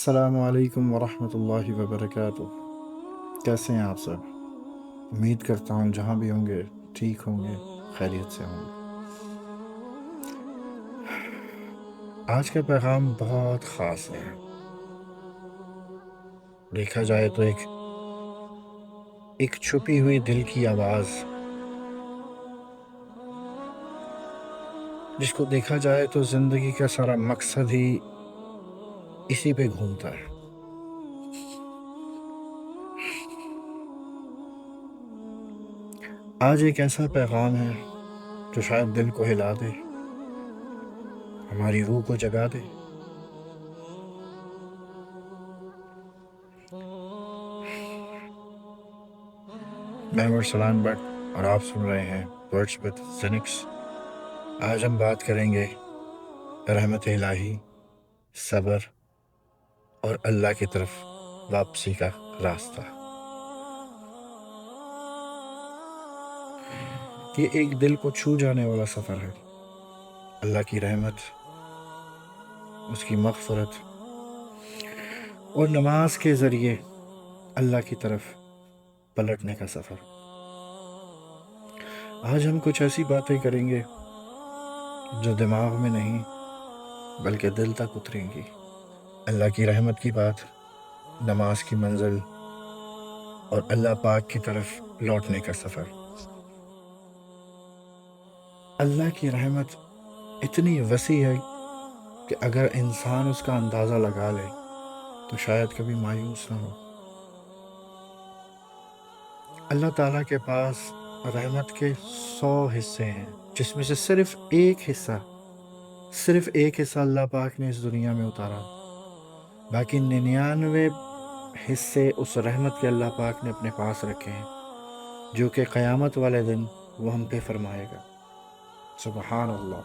السلام علیکم ورحمۃ اللہ وبرکاتہ۔ کیسے ہیں آپ سب؟ امید کرتا ہوں جہاں بھی ہوں گے ٹھیک ہوں گے، خیریت سے ہوں گے۔ آج کا پیغام بہت خاص ہے۔ دیکھا جائے تو ایک چھپی ہوئی دل کی آواز، جس کو دیکھا جائے تو زندگی کا سارا مقصد ہی اسی پہ گھومتا ہے۔ آج ایک ایسا پیغام ہے جو شاید دل کو ہلا دے، ہماری روح کو جگا دے۔ میں ارسلان بٹ اور آپ سن رہے ہیں ورڈز وتھ زینکس۔ آج ہم بات کریں گے رحمت الہی، صبر اور اللہ کی طرف واپسی کا راستہ۔ یہ ایک دل کو چھو جانے والا سفر ہے۔ اللہ کی رحمت، اس کی مغفرت اور نماز کے ذریعے اللہ کی طرف پلٹنے کا سفر۔ آج ہم کچھ ایسی باتیں کریں گے جو دماغ میں نہیں بلکہ دل تک اتریں گی۔ اللہ کی رحمت کی بات، نماز کی منزل اور اللہ پاک کی طرف لوٹنے کا سفر۔ اللہ کی رحمت اتنی وسیع ہے کہ اگر انسان اس کا اندازہ لگا لے تو شاید کبھی مایوس نہ ہو۔ اللہ تعالیٰ کے پاس رحمت کے 100 حصے ہیں، جس میں سے صرف ایک حصہ اللہ پاک نے اس دنیا میں اتارا۔ باقی 99 حصے اس رحمت کے اللہ پاک نے اپنے پاس رکھے ہیں، جو کہ قیامت والے دن وہ ہم پہ فرمائے گا۔ سبحان اللہ۔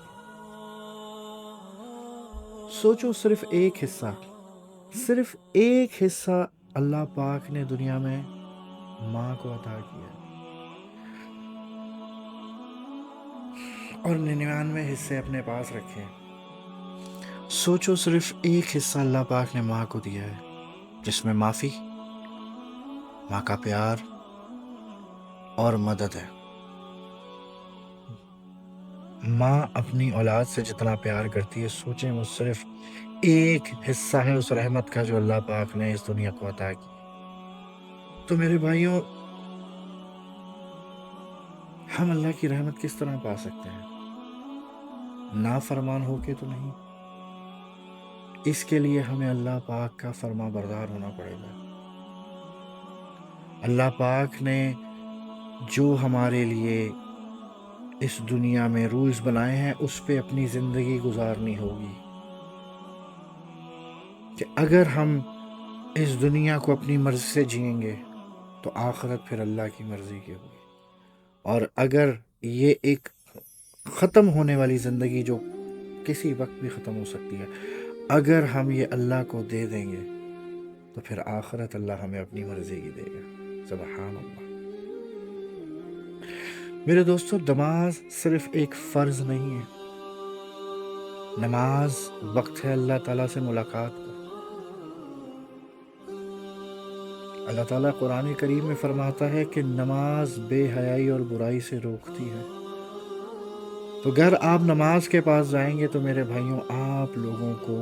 سوچو، صرف ایک حصہ اللہ پاک نے دنیا میں ماں کو عطا کیا، اور 99 حصے اپنے پاس رکھے۔ سوچو، صرف ایک حصہ اللہ پاک نے ماں کو دیا ہے، جس میں معافی، ماں کا پیار اور مدد ہے۔ ماں اپنی اولاد سے جتنا پیار کرتی ہے، سوچیں وہ صرف ایک حصہ ہے اس رحمت کا جو اللہ پاک نے اس دنیا کو عطا کی۔ تو میرے بھائیوں، ہم اللہ کی رحمت کس طرح پا سکتے ہیں؟ نافرمان ہو کے تو نہیں۔ اس کے لیے ہمیں اللہ پاک کا فرما بردار ہونا پڑے گا۔ اللہ پاک نے جو ہمارے لیے اس دنیا میں رولز بنائے ہیں، اس پہ اپنی زندگی گزارنی ہوگی، کہ اگر ہم اس دنیا کو اپنی مرضی سے جئیں گے تو آخرت پھر اللہ کی مرضی کی ہوگی۔ اور اگر یہ ایک ختم ہونے والی زندگی جو کسی وقت بھی ختم ہو سکتی ہے، اگر ہم یہ اللہ کو دے دیں گے تو پھر آخرت اللہ ہمیں اپنی مرضی کی دے گا۔ سبحان اللہ۔ میرے دوستو، نماز صرف ایک فرض نہیں ہے، نماز وقت ہے اللہ تعالیٰ سے ملاقات کا۔ اللہ تعالیٰ قرآن کریم میں فرماتا ہے کہ نماز بے حیائی اور برائی سے روکتی ہے۔ تو اگر آپ نماز کے پاس جائیں گے تو میرے بھائیوں، آپ لوگوں کو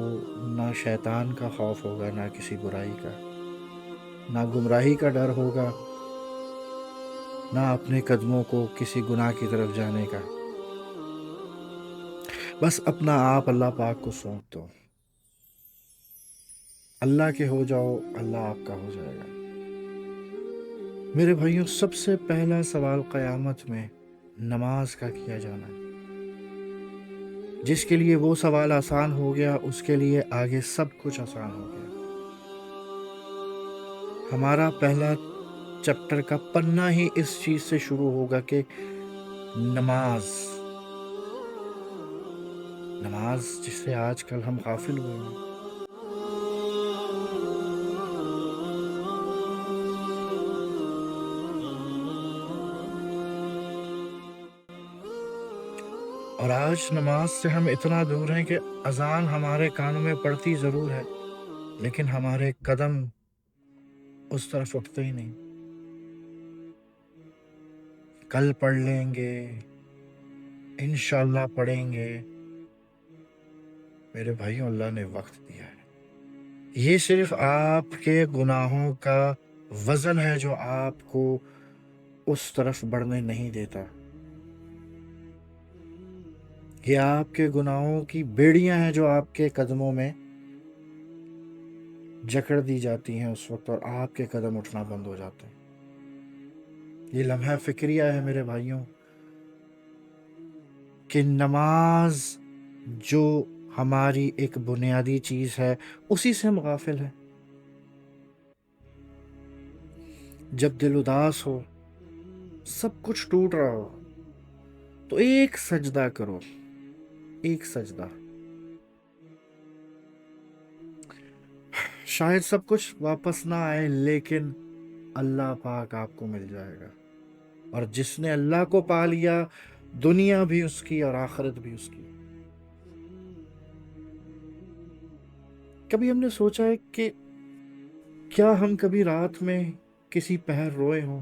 نہ شیطان کا خوف ہوگا، نہ کسی برائی کا، نہ گمراہی کا ڈر ہوگا، نہ اپنے قدموں کو کسی گناہ کی طرف جانے کا۔ بس اپنا آپ اللہ پاک کو سونپ دو، اللہ کے ہو جاؤ، اللہ آپ کا ہو جائے گا۔ میرے بھائیوں، سب سے پہلا سوال قیامت میں نماز کا کیا جانا ہے۔ جس کے لیے وہ سوال آسان ہو گیا، اس کے لیے آگے سب کچھ آسان ہو گیا۔ ہمارا پہلا چیپٹر کا پنہ ہی اس چیز سے شروع ہوگا کہ نماز جس سے آج کل ہم غافل ہوئے ہیں۔ اور آج نماز سے ہم اتنا دور ہیں کہ اذان ہمارے کانوں میں پڑتی ضرور ہے، لیکن ہمارے قدم اس طرف اٹھتے ہی نہیں. کل پڑھ لیں گے، انشاءاللہ پڑھیں گے. میرے بھائیوں، اللہ نے وقت دیا ہے. یہ صرف آپ کے گناہوں کا وزن ہے جو آپ کو اس طرف بڑھنے نہیں دیتا. یہ آپ کے گناہوں کی بیڑیاں ہیں جو آپ کے قدموں میں جکڑ دی جاتی ہیں اس وقت، اور آپ کے قدم اٹھنا بند ہو جاتے ہیں. یہ لمحہ فکریہ ہے میرے بھائیوں کہ نماز جو ہماری ایک بنیادی چیز ہے اسی سے ہم غافل ہیں. جب دل اداس ہو، سب کچھ ٹوٹ رہا ہو، تو ایک سجدہ کرو، ایک سجدہ. شاید سب کچھ واپس نہ آئے، لیکن اللہ پاک آپ کو مل جائے گا. اور جس نے اللہ کو پا لیا، دنیا بھی اس کی اور آخرت بھی اس کی. کبھی ہم نے سوچا ہے کہ کیا ہم کبھی رات میں کسی پہر روئے ہوں؟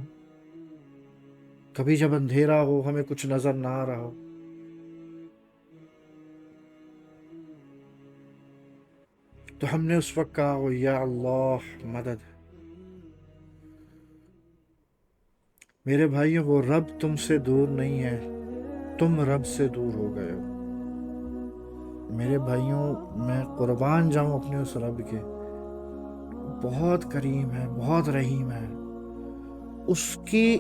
کبھی جب اندھیرا ہو، ہمیں کچھ نظر نہ آ رہا ہو، تو ہم نے اس وقت کہا ہو یا اللہ مدد. میرے بھائیوں، وہ رب تم سے دور نہیں ہے، تم رب سے دور ہو گئے ہو. میرے بھائیوں، میں قربان جاؤں اپنے اس رب کے. بہت کریم ہے، بہت رحیم ہے. اس کی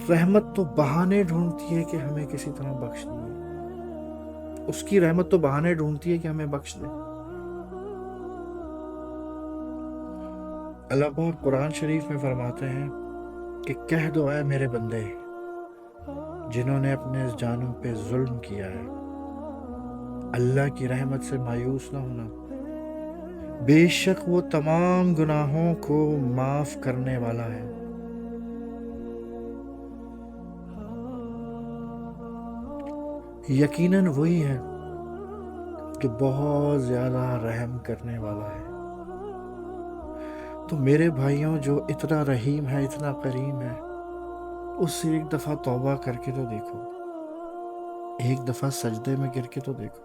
رحمت تو بہانے ڈھونڈتی ہے کہ ہمیں کسی طرح بخش دے. اس کی رحمت تو بہانے ڈھونڈتی ہے کہ ہمیں بخش دے. اللہ پاک قرآن شریف میں فرماتے ہیں کہ کہہ دو اے میرے بندے جنہوں نے اپنے جانوں پہ ظلم کیا ہے، اللہ کی رحمت سے مایوس نہ ہونا. بے شک وہ تمام گناہوں کو معاف کرنے والا ہے. یقیناً وہی ہے کہ بہت زیادہ رحم کرنے والا ہے. تو میرے بھائیوں، جو اتنا رحیم ہے، اتنا کریم ہے، اس سے ایک دفعہ توبہ کر کے تو دیکھو، ایک دفعہ سجدے میں گر کے تو دیکھو.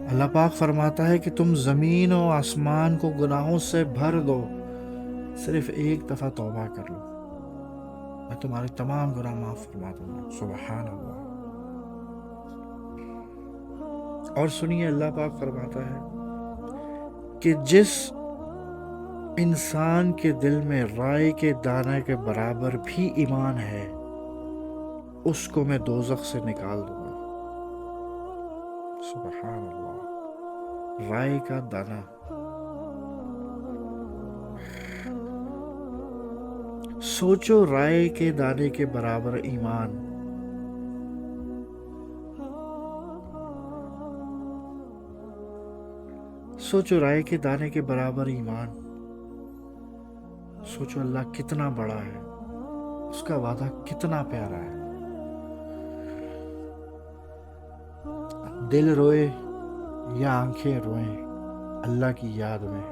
اللہ پاک فرماتا ہے کہ تم زمین و آسمان کو گناہوں سے بھر دو، صرف ایک دفعہ توبہ کر لو، میں تمہارے تمام گناہ معاف فرما دوں گا. سبحان اللہ. اور سنیے، اللہ پاک فرماتا ہے کہ جس انسان کے دل میں رائے کے دانے کے برابر بھی ایمان ہے، اس کو میں دوزخ سے نکال دوں گا. سبحان اللہ. رائے کا دانہ. سوچو، رائے کے دانے کے برابر ایمان. سوچو، رائے کے دانے کے برابر ایمان. سوچو اللہ کتنا بڑا ہے، اس کا وعدہ کتنا پیارا ہے. دل روئے یا آنکھیں روئیں اللہ کی یاد میں،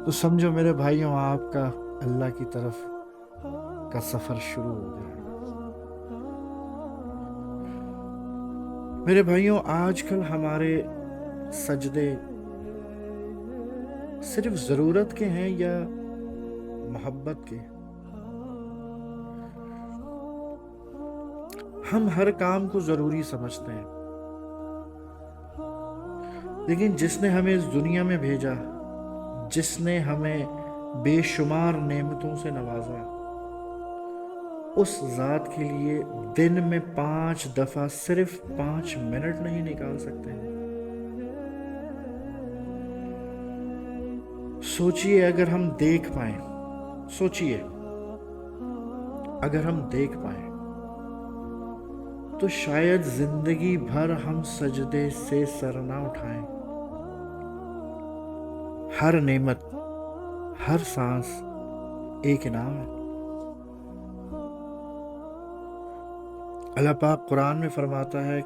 تو سمجھو میرے بھائیوں، آپ کا اللہ کی طرف کا سفر شروع ہو گیا. میرے بھائیوں، آج کل ہمارے سجدے صرف ضرورت کے ہیں یا محبت کے؟ ہم ہر کام کو ضروری سمجھتے ہیں، لیکن جس نے ہمیں اس دنیا میں بھیجا، جس نے ہمیں بے شمار نعمتوں سے نوازا، اس ذات کے لیے دن میں 5 دفعہ صرف 5 منٹ نہیں نکال سکتے؟ سوچئے اگر ہم دیکھ پائیں، سوچئے اگر ہم دیکھ پائیں تو شاید زندگی بھر ہم سجدے سے سر نہ اٹھائیں. ہر نعمت، ہر سانس ایک انعام ہے. اللہ پاک قرآن میں فرماتا ہے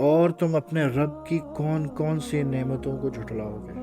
اور تم اپنے رب کی کون کون سی نعمتوں کو جھٹلاؤ گے.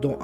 2